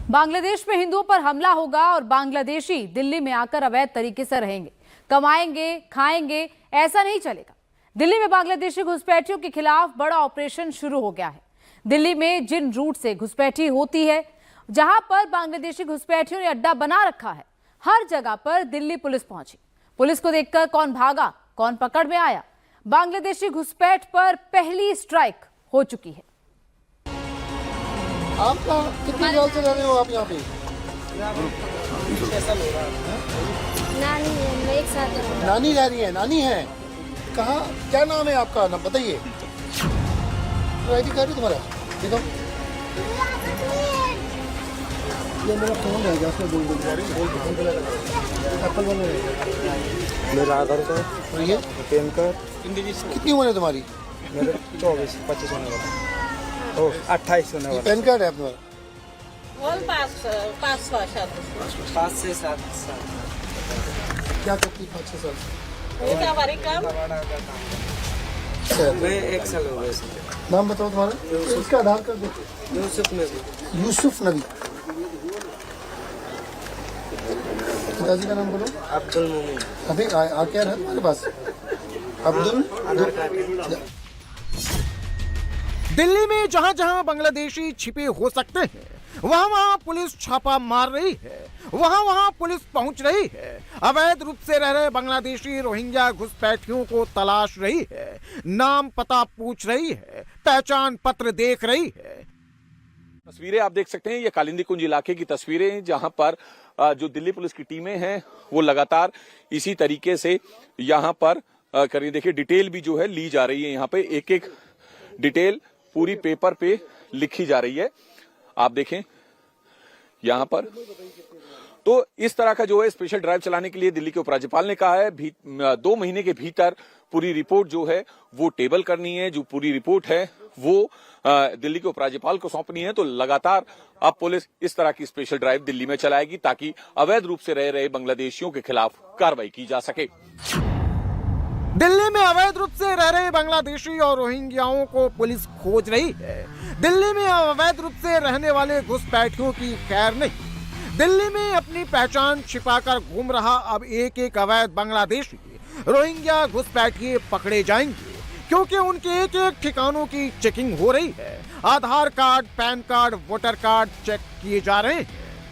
बांग्लादेश में हिंदुओं पर हमला होगा और बांग्लादेशी दिल्ली में आकर अवैध तरीके से रहेंगे, कमाएंगे, खाएंगे, ऐसा नहीं चलेगा। दिल्ली में बांग्लादेशी घुसपैठियों के खिलाफ बड़ा ऑपरेशन शुरू हो गया है। दिल्ली में जिन रूट से घुसपैठी होती है, जहां पर बांग्लादेशी घुसपैठियों ने अड्डा बना रखा है, हर जगह पर दिल्ली पुलिस पहुंची। पुलिस को देखकर कौन भागा, कौन पकड़ में आया, बांग्लादेशी घुसपैठ पर पहली स्ट्राइक हो चुकी है। आप कितने साल से रह रहे हो आप यहाँ पे? नानी है, मैं एक साथ रहूं। नानी रह रही है, नानी है कहाँ? क्या नाम है आपका? नाम बताइए। तो आईडी कार्ड है तुम्हारा? देखो, ये मेरा फोन है, जैसे बोल एप्पल वाला है। मेरा आधार कार्ड और ये पैन कार्ड। कितनी उम्र है तुम्हारी? मेरे 24-25 होने वाला। 28 होने वाला। पैन कार्ड है तुम्हारा? 5 से 7 साल। क्या करती 5-6 साल से? मैं 1 साल हो गया इसमें। नाम बताओ तुम्हारा? इसका आधार कार्ड देखो। यूसुफ नबी। यूसुफ नबी। पिताजी का नाम बोलो। अब्दुल मोमिन। अभी आ क्या रहा तुम्हारे पास? अब्दुल। आधार कार्ड। दिल्ली में जहां जहां बांग्लादेशी छिपे हो सकते हैं, वहां वहां पुलिस छापा मार रही है, वहां वहां पुलिस पहुंच रही है। अवैध रूप से रह रहे बांग्लादेशी रोहिंग्या घुसपैठियों को तलाश रही है, नाम पता पूछ रही है, पहचान पत्र देख रही है। तस्वीरें आप देख सकते हैं, ये कालिंदी कुंज इलाके की तस्वीरें हैं, जहां पर जो दिल्ली पुलिस की टीमें हैं वो लगातार इसी तरीके से यहां पर करिए देखिए डिटेल भी जो है ली जा रही है। यहाँ पे एक एक डिटेल पूरी पेपर पे लिखी जा रही है। आप देखें यहां पर तो इस तरह का जो है स्पेशल ड्राइव चलाने के लिए दिल्ली के उपराज्यपाल ने कहा है 2 महीने के भीतर पूरी रिपोर्ट जो है वो टेबल करनी है। जो पूरी रिपोर्ट है वो दिल्ली के उपराज्यपाल को सौंपनी है। तो लगातार अब पुलिस इस तरह की स्पेशल ड्राइव दिल्ली में चलाएगी ताकि अवैध रूप से रह रहे बांग्लादेशियों के खिलाफ कार्रवाई की जा सके। दिल्ली में अवैध रूप से रह रहे बांग्लादेशी और रोहिंग्याओं को पुलिस खोज रही है। दिल्ली में अवैध रूप से रहने वाले घुसपैठियों की खैर नहीं। दिल्ली में अपनी पहचान छिपाकर घूम रहा अब एक एक अवैध बांग्लादेशी रोहिंग्या घुसपैठिए पकड़े जाएंगे, क्योंकि उनके एक एक ठिकानों की चेकिंग हो रही है। Aadhaar card, PAN card, voter card check किए जा रहे हैं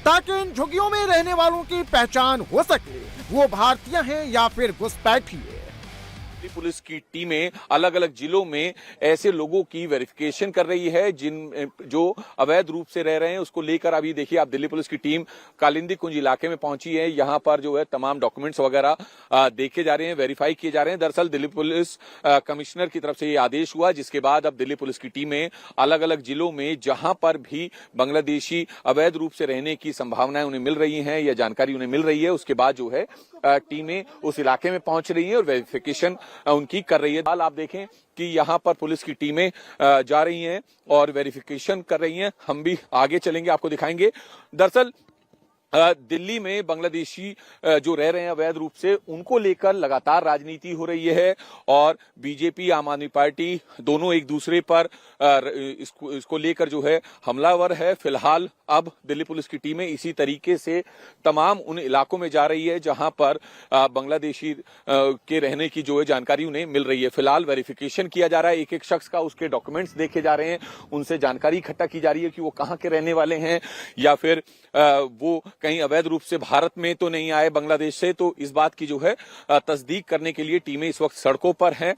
ताकि इन झुग्गियों में रहने वालों की पहचान हो सके, वो भारतीय हैं या फिर घुसपैठी है। पुलिस की टीमें अलग अलग जिलों में ऐसे लोगों की वेरिफिकेशन कर रही है जो अवैध रूप से रह रहे हैं। उसको लेकर अभी देखिए आप दिल्ली पुलिस की टीम कालिंदी कुंज इलाके में पहुंची है। यहां पर जो है तमाम डॉक्यूमेंट्स वगैरह देखे जा रहे हैं, वेरीफाई किए जा रहे हैं। दरअसल दिल्ली पुलिस कमिश्नर की तरफ से ये आदेश हुआ, जिसके बाद अब दिल्ली पुलिस की टीमें अलग अलग जिलों में जहां पर भी बांग्लादेशी अवैध रूप से रहने की संभावनाएं उन्हें मिल रही हैं या जानकारी उन्हें मिल रही है, उसके बाद जो है टीमें उस इलाके में पहुंच रही हैं और वेरिफिकेशन उनकी कर रही है। हाल आप देखें कि यहां पर पुलिस की टीमें जा रही हैं और वेरिफिकेशन कर रही हैं। हम भी आगे चलेंगे, आपको दिखाएंगे। दरअसल दिल्ली में बांग्लादेशी जो रह रहे हैं अवैध रूप से, उनको लेकर लगातार राजनीति हो रही है और बीजेपी, आम आदमी पार्टी दोनों एक दूसरे पर इसको लेकर जो है हमलावर है। फिलहाल अब दिल्ली पुलिस की टीमें इसी तरीके से तमाम उन इलाकों में जा रही है जहां पर बांग्लादेशी के रहने की जो है जानकारी उन्हें मिल रही है। फिलहाल वेरिफिकेशन किया जा रहा है, एक एक शख्स का उसके डॉक्यूमेंट्स देखे जा रहे हैं, उनसे जानकारी इकट्ठा की जा रही है कि वो कहाँ के रहने वाले हैं या फिर वो कहीं अवैध रूप से भारत में तो नहीं आए बांग्लादेश से। तो इस बात की जो है तस्दीक करने के लिए टीमें इस वक्त सड़कों पर हैं।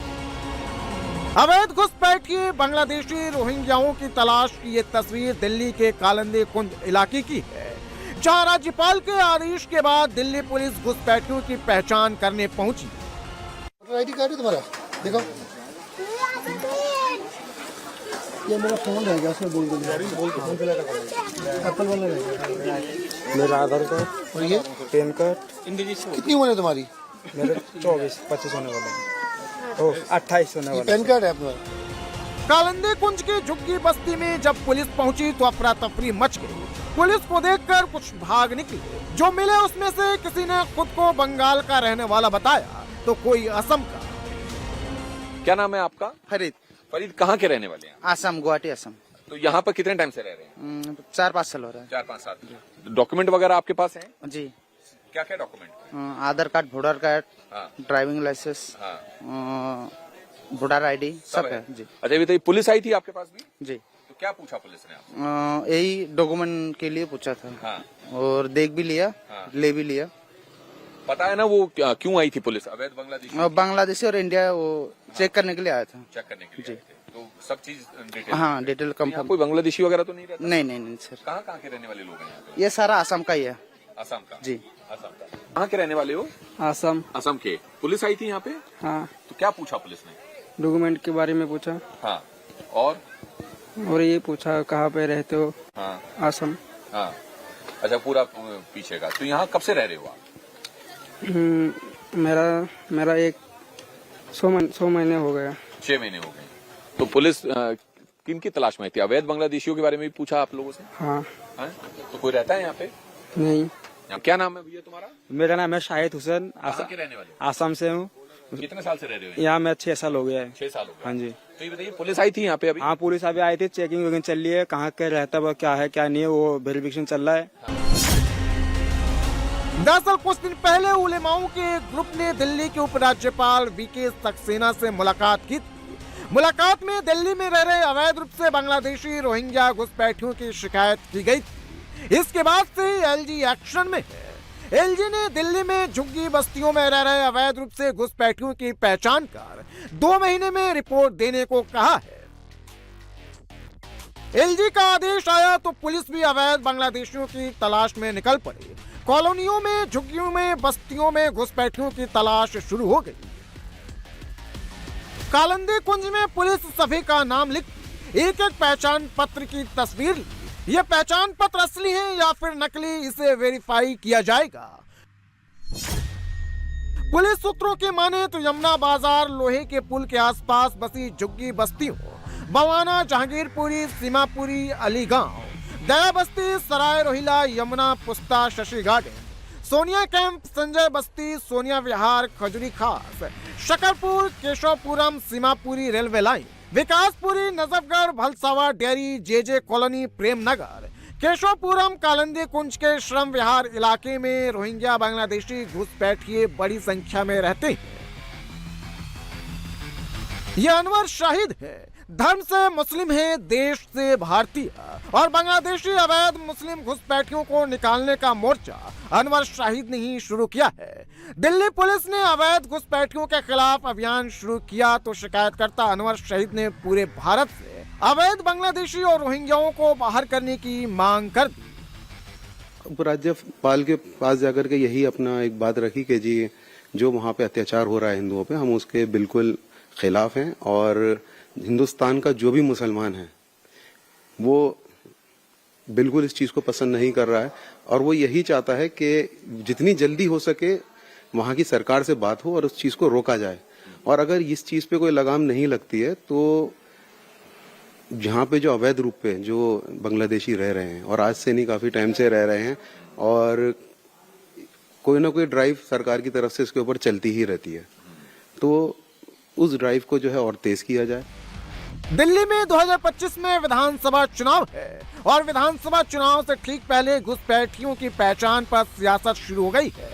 अवैध घुसपैठिए बांग्लादेशी रोहिंग्याओं की तलाश की ये तस्वीर दिल्ली के कालिंदी कुंज इलाके की है, जहां राज्यपाल के आदेश के बाद दिल्ली पुलिस घुसपैठियों की पहचान करने पहुंची। आईडी कार्ड है तुम्हारा? देखो, ये मेरा फोन है, जैसे बोल एप्पल वाला है। मेरा आधार कार्ड और ये पैन कार्ड। कितनी उम्र है तुम्हारी? मेरे 24-25 होने वाला। 28 होने वाला। पैन कार्ड है तुम्हारा? कालिंदी कुंज की झुग्गी बस्ती में जब पुलिस पहुंची तो अफरा तफरी मच गई। पुलिस को देखकर कुछ भाग निकले। जो मिले उसमें से किसी ने खुद को बंगाल का रहने वाला बताया तो कोई असम का। क्या नाम है आपका? फरीद। फरीद, कहाँ के रहने वाले हैं? असम, गुवाहाटी असम। तो यहाँ पर कितने टाइम से रह रहे हैं? 4-5 साल हो रहा 4-5 साल। डॉक्यूमेंट वगैरह आपके पास हैं? है जी। क्या क्या डॉक्यूमेंट? आधार कार्ड, वोटर कार्ड, हाँ। ड्राइविंग लाइसेंस, हाँ। वोटर आईडी सब है जी। अच्छा ये बताइए, पुलिस आई थी आपके पास भी? जी। तो क्या पूछा पुलिस ने आपसे? यही डॉक्यूमेंट के लिए पूछा था। हाँ। और देख भी लिया, हाँ। ले भी लिया। पता है ना वो क्यों आई थी पुलिस? अवैध बांग्लादेशी और इंडिया वो चेक करने के लिए आया था। चेक करने के लिए आए थे। तो सब चीज डिटेल? हाँ, डिटेल यहाँ कंफर्म। कोई बांग्लादेशी वगैरह तो नहीं रहता? नहीं सर। कहाँ कहाँ के रहने वाले लोग हैं यहाँ पे? ये सारा आसाम का ही है। असम का? जी। असम का। कहाँ के रहने वाले हो? आसाम। असम के। पुलिस आई थी यहाँ पे? हाँ, तो क्या पूछा पुलिस ने? डॉक्यूमेंट के बारे में पूछा हाँ। और ये पूछा कहाँ पे रहते हो? हाँ। आसाम। हाँ। अच्छा पूरा पीछे का। तो यहाँ कब से रह रहे हो आप? मेरा 100 महीने हो गया। 6 महीने हो गए। तो पुलिस किन की तलाश में थी? अवैध बांग्लादेशियों के बारे में भी पूछा आप लोगों से? हाँ। हाँ? तो कोई रहता है यहाँ पे? नहीं। यहाँ क्या नाम है भैया तुम्हारा? मेरा नाम है शाहिद हुसैन। कहाँ के रहने वाले? आसाम से हूँ। कितने साल से रह रहे हो? यहाँ मैं 6 साल हो गया है। 6 साल हो गए। हाँ जी। तो ये बताइए, पुलिस आई थी यहाँ पे अभी? हाँ, पुलिस अभी आई थी, चेकिंग वेकिंग चल रही है, कहाँ के रहता है, क्या है क्या नहीं है, वो वेरिफिकेशन चल रहा है। दरअसल कुछ दिन पहले उलेमाओं के एक ग्रुप ने दिल्ली के उपराज्यपाल वीके सक्सेना से मुलाकात की थी। मुलाकात में दिल्ली में रह रहे अवैध रूप से बांग्लादेशी रोहिंग्या घुसपैठियों की शिकायत की गई थी। इसके बाद से एलजी एक्शन में है। एलजी ने दिल्ली में झुग्गी बस्तियों में रह रहे अवैध रूप से घुसपैठियों की पहचान कर 2 महीने में रिपोर्ट देने को कहा है। एलजी का आदेश आया तो पुलिस भी अवैध बांग्लादेशियों की तलाश में निकल पड़ी। कॉलोनियों में, झुग्गियों में, बस्तियों में घुसपैठियों की तलाश शुरू हो गई। कालिंदी कुंज में पुलिस सभी का नाम लिख एक एक पहचान पत्र की तस्वीर ली। ये पहचान पत्र असली है या फिर नकली, इसे वेरीफाई किया जाएगा। पुलिस सूत्रों के माने तो यमुना बाजार लोहे के पुल के आसपास बसी झुग्गी बस्तियों बवाना, जहांगीरपुरी, सीमापुरी, अलीगांव, दया बस्ती, सराय Rohilla, Yamuna Pushta, Shashi Garden, Sonia Camp, Sanjay Basti, Sonia Vihar, Khajuri Khas, Shakarpur, Keshavpuram, Seemapuri Railway Line, Vikaspuri, Najafgarh, Bhalswa Dairy, JJ Colony, Prem Nagar, Keshavpuram, Kalindi Kunj के श्रम विहार इलाके में रोहिंग्या बांग्लादेशी घुसपैठिए बड़ी संख्या में रहते हैं। ये अनवर शाहिद है, धर्म से मुस्लिम है, देश से भारतीय, और बांग्लादेशी अवैध मुस्लिम घुसपैठियों को निकालने का मोर्चा अनवर शाहिद ने ही शुरू किया है। दिल्ली पुलिस ने अवैध घुसपैठियों के खिलाफ अभियान शुरू किया तो शिकायतकर्ता अनवर शाहिद ने पूरे भारत से अवैध बांग्लादेशी और रोहिंग्याओं को बाहर करने की मांग कर दी। उपराज्यपाल के पास जाकर के यही अपना एक बात रखी कि जी जो वहाँ पे अत्याचार हो रहा है हिंदुओं पे, हम उसके बिल्कुल खिलाफ हैं और हिंदुस्तान का जो भी मुसलमान है वो बिल्कुल इस चीज को पसंद नहीं कर रहा है और वो यही चाहता है कि जितनी जल्दी हो सके वहाँ की सरकार से बात हो और उस चीज को रोका जाए। और अगर इस चीज पे कोई लगाम नहीं लगती है तो जहाँ पे जो अवैध रूप पे जो बांग्लादेशी रह रहे हैं और आज से नहीं काफी टाइम से रह रहे हैं और कोई ना कोई ड्राइव सरकार की तरफ से इसके ऊपर चलती ही रहती है, तो उस ड्राइव को जो है और तेज किया जाए। दिल्ली में 2025 में विधानसभा चुनाव है और विधानसभा चुनाव से ठीक पहले घुसपैठियों की पहचान पर सियासत शुरू हो गई है।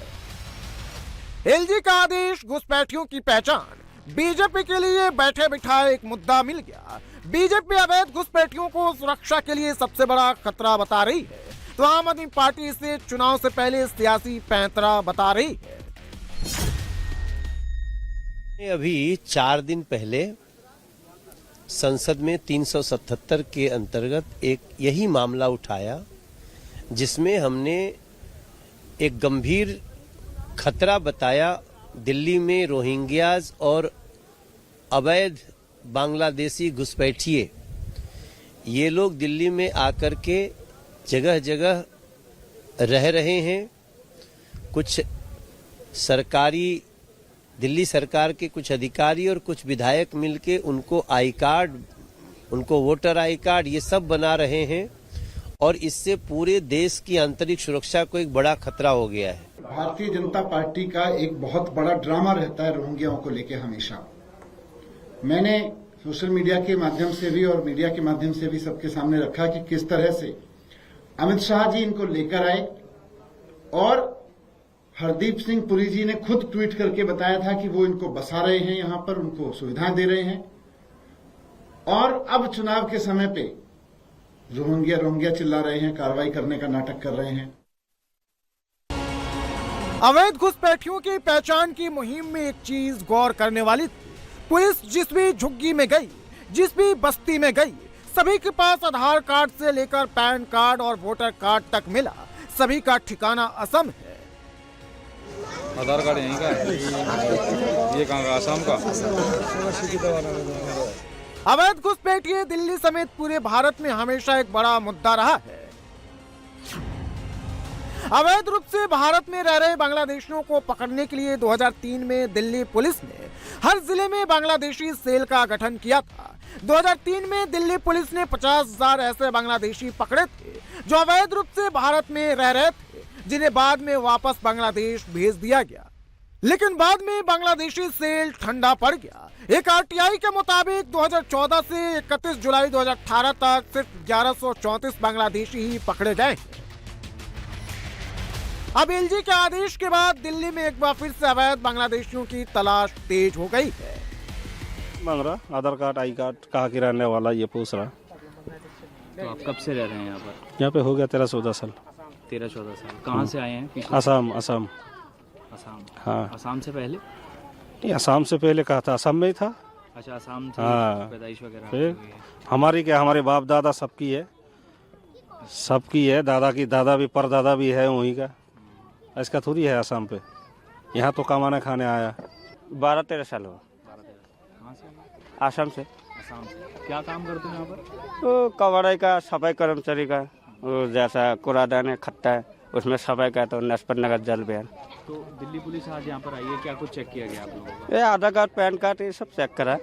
एलजी का आदेश, घुसपैठियों की पहचान, बीजेपी के लिए बैठे बिठाए एक मुद्दा मिल गया। बीजेपी अवैध घुसपैठियों को सुरक्षा के लिए सबसे बड़ा खतरा बता रही है तो आम आदमी पार्टी इसे चुनाव से पहले सियासी पैंतरा बता रही है। अभी 4 दिन पहले संसद में 377 के अंतर्गत एक यही मामला उठाया जिसमें हमने एक गंभीर खतरा बताया दिल्ली में रोहिंग्याज और अवैध बांग्लादेशी घुसपैठिए ये लोग दिल्ली में आकर के जगह जगह रह रहे हैं। कुछ सरकारी दिल्ली सरकार के कुछ अधिकारी और कुछ विधायक मिलके उनको आई कार्ड, उनको वोटर आई कार्ड ये सब बना रहे हैं और इससे पूरे देश की आंतरिक सुरक्षा को एक बड़ा खतरा हो गया है। भारतीय जनता पार्टी का एक बहुत बड़ा ड्रामा रहता है रोहिंग्याओं को लेकर हमेशा। मैंने सोशल मीडिया के माध्यम से भी और मीडिया के माध्यम से भी सबके सामने रखा कि किस तरह से अमित शाह जी इनको लेकर आए और हरदीप सिंह पुरी जी ने खुद ट्वीट करके बताया था कि वो इनको बसा रहे हैं, यहां पर उनको सुविधाएं दे रहे हैं और अब चुनाव के समय पे रोहिंग्या चिल्ला रहे हैं, कार्रवाई करने का नाटक कर रहे हैं। अवैध घुसपैठियों की पहचान की मुहिम में एक चीज गौर करने वाली थी। पुलिस जिस भी झुग्गी में गई, जिस भी बस्ती में गई, सभी के पास आधार कार्ड से लेकर पैन कार्ड और वोटर कार्ड तक मिला। सभी का ठिकाना असम है। आधार कार्ड यहीं का है, ये कहाँ का? असम का। अवैध घुसपैठिए दिल्ली समेत पूरे भारत में हमेशा एक बड़ा मुद्दा रहा है। अवैध रूप से भारत में रह रहे बांग्लादेशियों को पकड़ने के लिए 2003 में दिल्ली पुलिस ने हर जिले में बांग्लादेशी सेल का गठन किया था। 2003 में दिल्ली पुलिस ने 50,000 ऐसे बांग्लादेशी पकड़े थे जो अवैध रूप से भारत में रह रहे थे, जिन्हें बाद में वापस बांग्लादेश भेज दिया गया। लेकिन बाद में बांग्लादेशी सेल ठंडा पड़ गया। एक आरटीआई के मुताबिक 2014 से 31 जुलाई 2018 तक सिर्फ 1134 बांग्लादेशी ही पकड़े गए। अब एलजी के आदेश के बाद दिल्ली में एक बार फिर से अवैध बांग्लादेशियों की तलाश तेज हो गई है। मांग रहा आधार कार्ड, आई कार्ड, कहाँ की रहने वाला, ये पूछ रहा। तो आप कब से रह रहे हैं यहाँ पर? यहाँ पे हो गया 13-14 साल। 13-14 साल। कहाँ से आए हैं? असम। असम। हाँ। असम से पहले? नहीं, असम से पहले कहा था, असम में ही था। अच्छा, असम से पैदाइश वगैरह? फिर हमारी क्या, हमारे बाप दादा सबकी है, सबकी है। दादा की दादा भी, परदादा भी है वहीं का। इसका थोड़ी है असम पे। यहाँ तो कमाने खाने आया। 12-13 साल हुआ। असम से। क्या काम करते हैं यहाँ पर? तो कबाड़ाई का, सफाई कर्मचारी का, जैसा कूड़ादान है, खट्टा है, उसमें सफाई का। तो नस्पत नगर जल बयान। तो दिल्ली पुलिस आज यहाँ पर आई है, क्या कुछ चेक किया गया आप लोगों को? ये आधार कार्ड, पैन कार्ड, ये सब चेक करा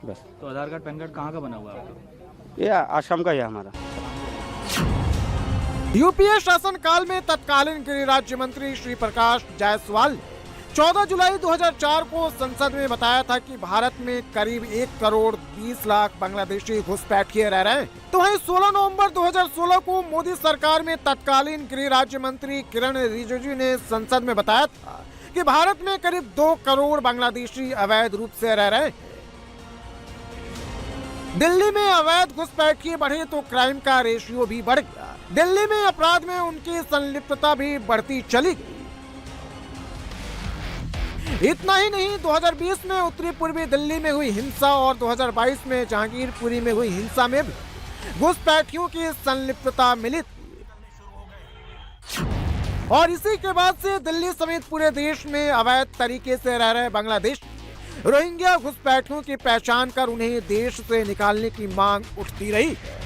बस। तो आधार कार्ड, पैन कार्ड कहाँ का बना हुआ है आपका? ये असम का ही हमारा। यूपीए शासनकाल में तत्कालीन गृह राज्य मंत्री श्री प्रकाश जायसवाल ने 14 जुलाई 2004 को संसद में बताया था कि भारत में करीब 1 करोड़ 20 लाख बांग्लादेशी घुसपैठिए रह रहे हैं। तो वहीं 16 नवंबर 2016 को मोदी सरकार में तत्कालीन गृह राज्य मंत्री किरण रिजिजू ने संसद में बताया था कि भारत में करीब 2 करोड़ बांग्लादेशी अवैध रूप से रह रहे हैं। दिल्ली में अवैध घुसपैठिए बढ़े तो क्राइम का रेशियो भी बढ़ गया। दिल्ली में अपराध में उनकी संलिप्तता भी बढ़ती चली गई। इतना ही नहीं, 2020 में उत्तरी पूर्वी दिल्ली में हुई हिंसा और 2022 में जहांगीरपुरी में हुई हिंसा में भी घुसपैठियों की संलिप्तता मिली थी। और इसी के बाद से दिल्ली समेत पूरे देश में अवैध तरीके से रह रहे बांग्लादेश रोहिंग्या घुसपैठियों की पहचान कर उन्हें देश से निकालने की मांग उठती रही है।